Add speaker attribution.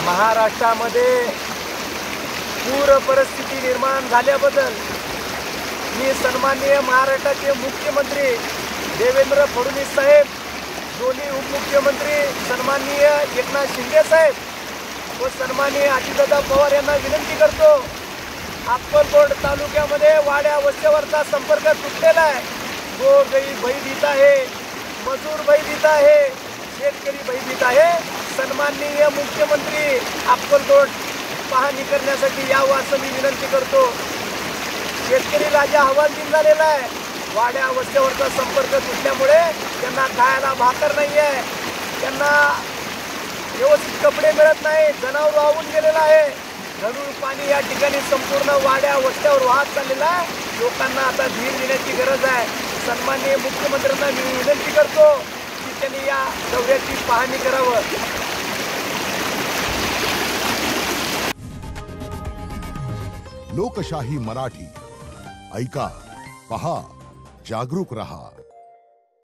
Speaker 1: महाराष्ट्रामध्ये पूर परिस्थिती निर्माण झाल्याबद्दल मी सन्माननीय महाराष्ट्राचे मुख्यमंत्री देवेंद्र फडणवीस साहेब, दोन्ही उपमुख्यमंत्री सन्माननीय एकनाथ शिंदे साहेब व सन्माननीय अजितदादा पवार यांना विनंती करतो, अक्कलकोट तालुक्यामध्ये वाड्या वस्त्यावरचा संपर्क तुटलेला आहे. गोरगरीब भयभीत आहे, मजूर भयभीत आहे, शेतकरी भयभीत आहे. सन्माननीय मुख्यमंत्री अक्कलकोट पाहणी करण्यासाठी यावं असं मी विनंती करतो. शेतकरी राजा हवालदिल झालेला आहे. वाड्या वस्त्यावरचा संपर्क तुटल्यामुळे त्यांना खायला भाकर नाही आहे, त्यांना व्यवस्थित कपडे मिळत नाही, जनावर वाहून गेलेलं आहे. गढूळ पाणी या ठिकाणी संपूर्ण वाड्या वस्त्यावर वाहत चाललेलं आहे. लोकांना आता धीर देण्याची गरज आहे. सन्माननीय मुख्यमंत्र्यांना मी विनंती करतो की त्यांनी या दौऱ्याची पाहणी करावं.
Speaker 2: लोकशाही मराठी ऐका, पहा, जागरूक रहा.